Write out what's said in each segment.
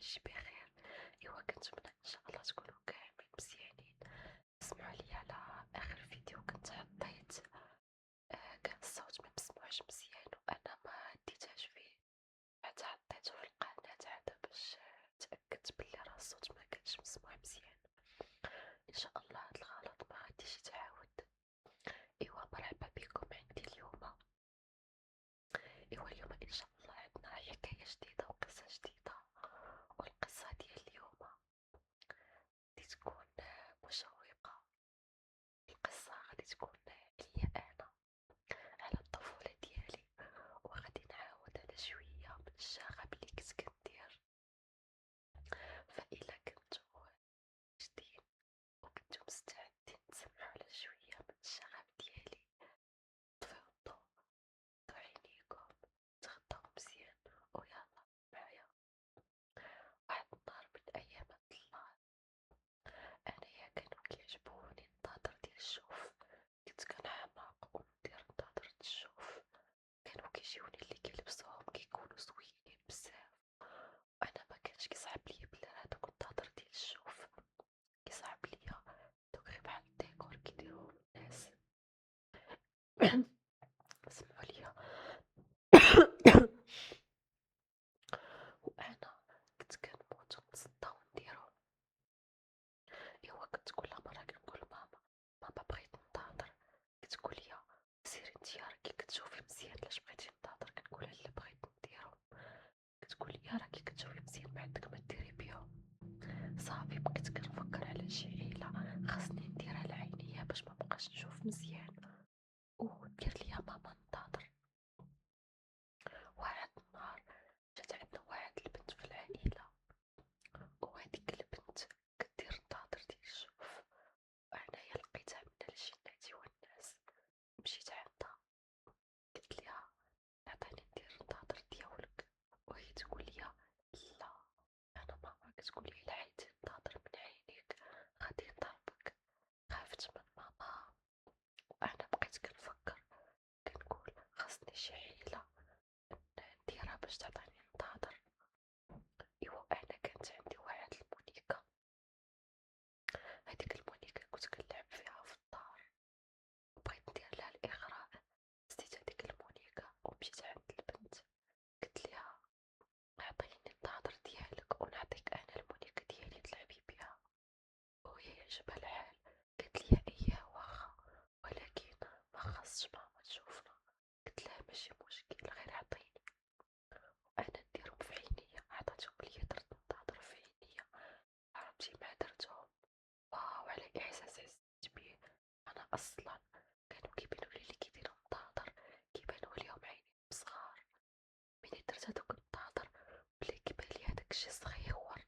وانتي بخير. كنتمنى ان شاء الله تكونوا كاملين مزيانين. اسمعوا لي على اخر فيديو كنت حطيت، كان الصوت ما مسموعش مزيان وانا ما ديتهاش فيه حتى حطيته في القناة عاد باش تاكدت بلي راه الصوت ما كانش مسموع مزيان. ان شاء الله هاد الغلط ما غاديش يتعاود. مرحبا بكم عندي اليوم. اليوم ان شاء الله عندنا حكاية جديدة وقصة جديدة، والقصة ديال اليوم غادي تكون مشوقة. القصة غادي تكون عليا أنا، على الطفولة ديالي، وغادي نعاود على شوية من الشغب اللي كنت كندير. فإلا كنتو واجدين وكنتو مستعدين تسمعوا على شوية من الشغب ديالي، طفيو الضو، طفيو عينيكم، تغطاو مزيان ويلا معايا. واحد النهار من أيام الله، أنايا كانوا كيعجبوني النظاظر ديال الشوف. كنت كنحماق وندير نظاظر الشوف، كانوا كيجيوني اللي كيلبسوهم كيكونوا زوينين بزاف، وانا ما كانش كيصعب ليا بلا هادوك النظاظر ديال الشوف. كيصعب ليا دوك غير بحال الديكور كيديروهم الناس. سمعوا ليا. وانا كنت كنموت ونتصدى ونديرهم. كنت كل مرة كنقول ماما بغيت نظاظر، كتقول ليا سيري نتيا راكي كتشوفي مزيان لاش بغيتي نظاظر. كنقولها لا بغيت نديرهم، كتقول لي راكي كتشوفي مزيان ما عندك ما ديري بيهم. صافي بقيت كنفكر على شي حيلة خاصني نديرها لعينيا باش ما بقاش نشوف مزيان، ودير ليا ماما نظاظر. واحد النهار جات عندنا واحد البنت في العائلة، وهاديك البنت كدير نظاظر ديال الشوف، وانايا لقيتها من الجنة والناس. مشيت عندها قلت ليها عطيني ندير النظاظر ديالك، وهي تقول ليا لا، انا ماما كتقول لي الا عيطتي النظاظر من عينيك غادي نضربك. خافت من ماما، وانا بقيت كنفكر كنقول خاصني شي حيلة نديرها باش تعطيني النظاظر. انا كانت عندي واحد المونيكا، هاديك المونيكا كنت كنلعب فيها في الدار، وبغيت ندير لها الاغراء. ديت هاديك المونيكا ومشيت عند البنت قلت ليها عطيني النظاظر ديالك ونعطيك انا المونيكا ديالي تلعبي بها. وهي عجبها الحال قالت لي اييه واخا، ولكن ما خاصش ماما تشوفنا. قلت لها ماشي مشكل غير عطيني وانا نديرهم في عينيا. عطاتهم ليا درت النظاظر في عينيا، عرفتي مع درتهم واو على احساس حسيت بيه. انا اصلا كانوا كيبانوا لي اللي كيديروا النظاظر كيبانوا ليهم عينيهم صغار. ملي درت هادوك النظاظر بلي كيبان لي هداك الشي صغيور،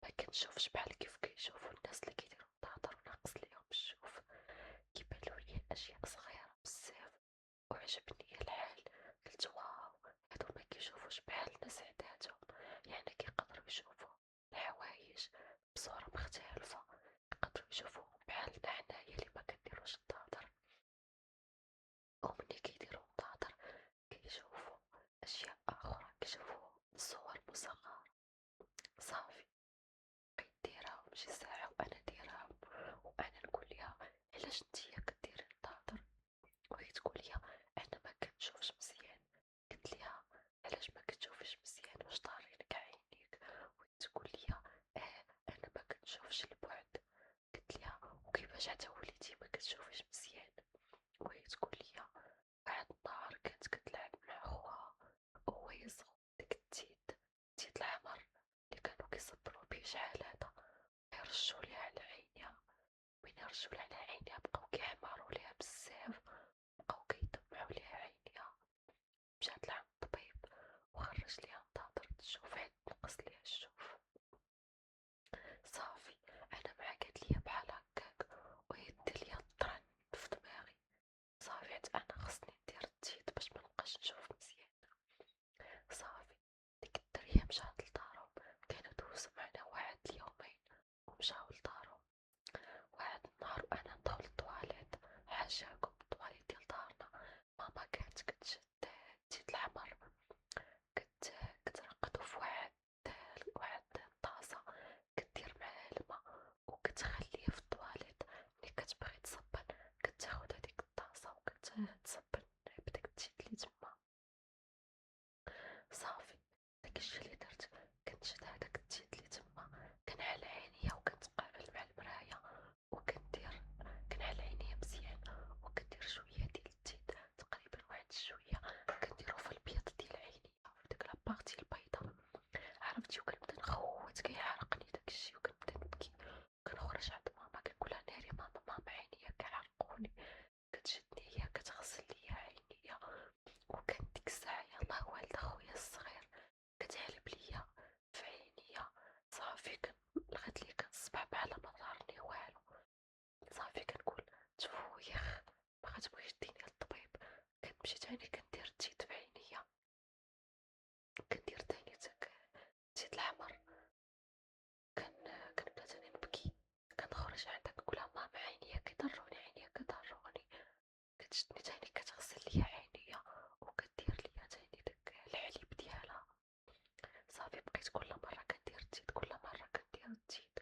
ما كنشوفش بحال كيف كيشوفوا الناس اللي كيديروا النظاظر وناقص ليهم الشوف. كيبانوا لي اشياء صغيره بزاف وعجبني الحال. قلت واو، هادو ما كيشوفوش بحال الناس عاداتهم، يعني كيقدروا يشوفوا الحوايج بصورة مختلفة، يقدروا يشوفوهم بحالنا حنايا اللي ما كنديروش النظاظر. ومني كيديروا النظاظر كيشوفوا اشياء اخرى، كيشوفوا صور مصغرة. صافي بقيت ديرهم شي ساعة وانا ديرهم، وانا نقول ليها علاش نتيا كديري النظاظر، وهي تقول لي انا ما كنشوفش مزيان. قلت ليها علاش ما كتشوفيش مزيان واش ضارينك عينيك، وهي تقول لي انا ما كنشوفش البعد. قلت ليها وكيفاش حتى وليتي ما كتشوفيش مزيان، وهي تقول لي واحد النهار كانت كتلعب مع خوها وهو يصغر ديك التيت الاحمر اللي كانوا كيصبروا بيه شحال هذا، يرشوا ليها على عينيها. وين يرشوا لها على عينيها بقاو كيحمروا ليها بزاف، بقاو كيدمعوا ليها عينيها. مشات لعند الطبيب وخرج ليها نظاظر تشوف حيت نقص ليها الشوف. صافي انا مع قالت ليا بحال هكاك ويدي ليا الطرن في دماغي. صافي حيت انا خصني ندير التيت باش ما نبقاش نشوف مزيان. صافي ديك الدريه مشات لدارهم، كانوا دوزو معنا واحد اليومين ومشاو لدارهم. واحد النهار وانا ندخل الطواليت، حاشاكم الطواليت ديال دارنا، ماما كانت كتشد التيت الاحمر كترقدو في واحد تصبن بداك التيت لي تما. صافي داكشي اللي درت، كنشد هداك التيت لي تما كنحل عينيا وكنتقابل مع المرايا وكندير كنحل عينيا مزيان وكندير شوية ديال التيت، تقريبا واحد شوية كنديرو في البيض ديال عينيا في ديك لابارتي البيضا، عرفتي، وكنبدا نخوت كيعرقني داكشي وكنبدا نبكي، كنخرج عند ماما كنقولها ناري ماما ماما عينيا كيعرقوني، كتشدني هي كتغسل ليا عينيا، وكان ديك الساعة يلاه والدة خويا الصغير كتحلب ليا في عينيا. صافي لغات لي الصباح بحال ما ضرني والو، صافي كنقول تفويخ ما غتبغيش ديني للطبيب، كنمشي تاني كندير التيت في عينيا، كندير تاني داك التيت الأحمر، كنبدا تاني نبكي، كنخرج عندها كنقولها ماما عينيا كيضروني عينيا كيضروني، كتشدني تاني كتغسل ليا عينيا وكدير ليا تاني داك الحليب ديالها. صافي بقيت كل مرة كندير التيت كل مرة كندير التيت.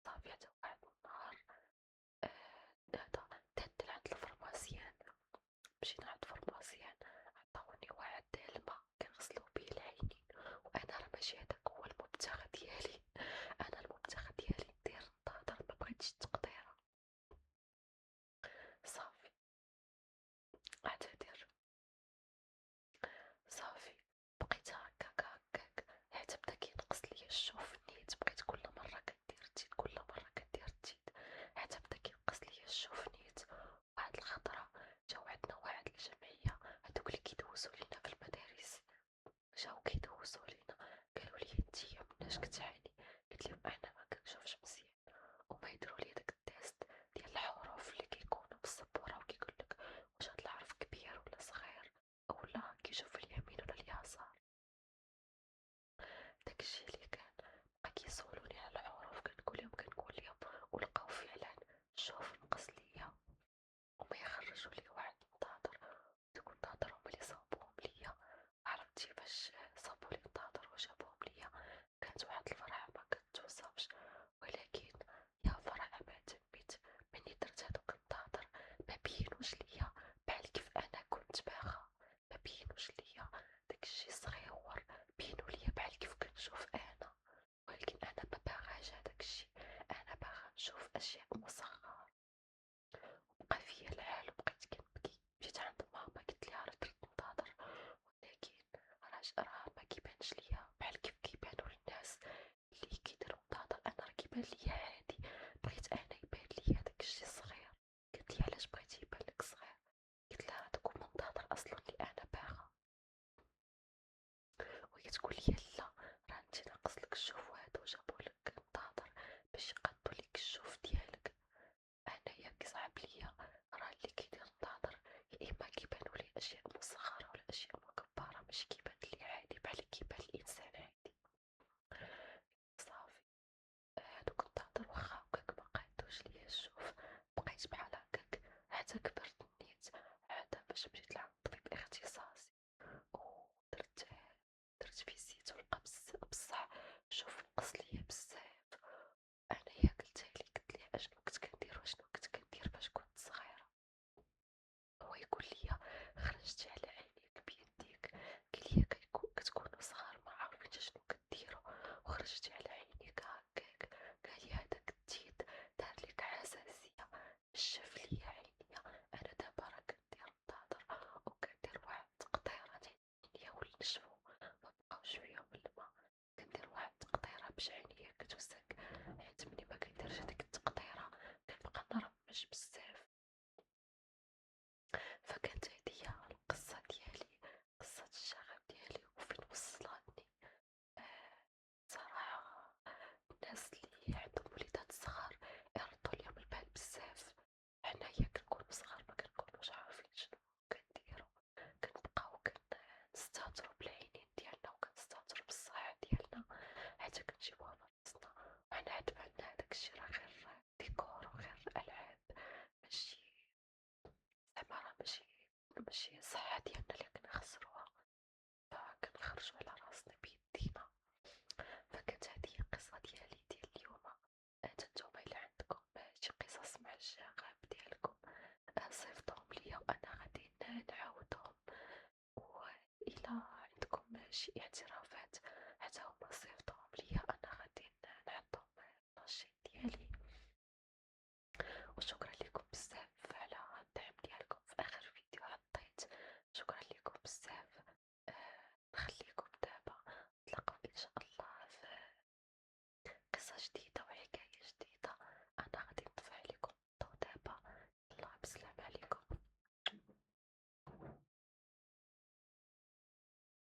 صافي حتى واحد النهار هدا دات لعند الفرماسيان، مشيت عند الفرماسيان عطاوني واحد الماء كنغسلو بيه العينين، وانا راه ماشي هداك هو المبتغى ديالي، انا المبتغى ديالي ندير النظاظر مبغيتش التقطيرة. صافي اعتذر. صافي بقيت هكاك حتى بدا كينقص ليا الشوف نيت، بقيت كل مرة كندير التيت كل مرة كندير التيت حتى بدا كينقص ليا الشوف نيت. واحد الخطرة جاو عندنا واحد الجمعية هادوك اللي كيدوزو لينا في المدارس، جاو كيدوزو لينا قالوا لي نتيا مناش كتعاني، قلت لهم انا ما كنشوفش مزيان، وما يديروا لي داك التيست ديال الحروف اللي كيكونوا في السبورة وكيقولك واش هاد الحرف كبير ولا صغير اولا كيشوف اليمين ولا اليسار. داكشي اللي كان بقا كيسولوني على الحروف كنقول لهم ولقاو فعلا الشوف نقص ليا، وما يخرجوا لي واحد النظاظر، دوك النظاظر هما اللي صابوهم ليا. عرفتي فاش صابوا لي النظاظر وجابوهم ليا كانت واحد الفرحة ما كتوصفش، ولكن يا فرحة ما تميت مني درت هادوك النظاظر ما بينوش ليا بحال كيف انا كنت باغا، ما بينوش ليا داكشي صغيور، بينو ليا بحال كيف كنشوف انا، ولكن انا ما باغاش هداكشي، انا باغا نشوف اشياء مصغرة. بقى فيا الحال وبقيت كنبكي، مشيت عند ماما قلتليها راه درت نظاظر ولكن راه ما كيبانش ليا بحال كيف كيبانو للناس اللي كيديرو نظاظر، انا راه كيبان ليا عادي، بغيت انا يبان ليا داكشي صغير. قالتلي علاش بغيتي يبان لك صغير؟ قلتلها راه دوك هما النظاظر اصلا اللي انا باغا، وهي تقولي لا راه انت ناقصلك الشوف وهادو جابولك النظاظر باش يقادو ليك الشوف ديالك. انايا كيصعب ليا راه اللي كيدير النظاظر يا اما كيبانو ليه اشياء مصغرة ولا اشياء مكبرة، ماشي كيبان لي عادي بحال كيبان الانسان عادي. صافي هادوك النظاظر واخا هكاك مقادوش ليا الشوف، بقيت بحال هكاك حتى كبرت نيت، عاد فاش مشيت لعند طبيب اختصاصي درت فيزيت ولقى بصح الشوف نقص ليا بزاف. انايا قلت ليه اشنو كنت كندير واشنو كنت كندير فاش كنت صغيرة، هو يقول لي خرجتي على عينيك بيديك، قال لي كتكونوا صغار ما عارفين شنو كديروا وخرجتي على عينيك هكاك، قال لي هذاك التيت دار لك حساسية، شاف ليا عينيا. انا دابا راه كندير النظاظر وكندير واحد التقطيرة ديال عينيا ونشفو ما بقاوش فيهم الماء، كندير واحد التقطيرة باش عينيا كتوسك، حيت ملي ما كنديرش هاديك التقطيرة كنبقى نرمش بزاف. فكانت هادية القصة ديالي، قصة الشغف ديالي وفين وصلتني. صراحة الناس اللي عندهم وليدات صغار يردوا ليهم البال بزاف، حنايا كنكونو صغار ما كنكونوش عارفين شنو كنديرو، كنبقاو كنستهترو بالعينين ديالنا وكنستهترو بالصحة ديالنا حتى كنجيبوها فراسنا، وحنا عاد بالنا هداكشي راه غير ديكور وغير ألعاب، ماشي زعما راه ماشي الصحة ديالنا اللي كنخسروها، فكنخرجو على راسنا بيدينا. فكانت هادي هي القصة ديالي ديال اليوم. نتوما إلا عندكم شي قصص مع الشغف ديالكم صيفطوهم ليا وأنا غادي شي احترام.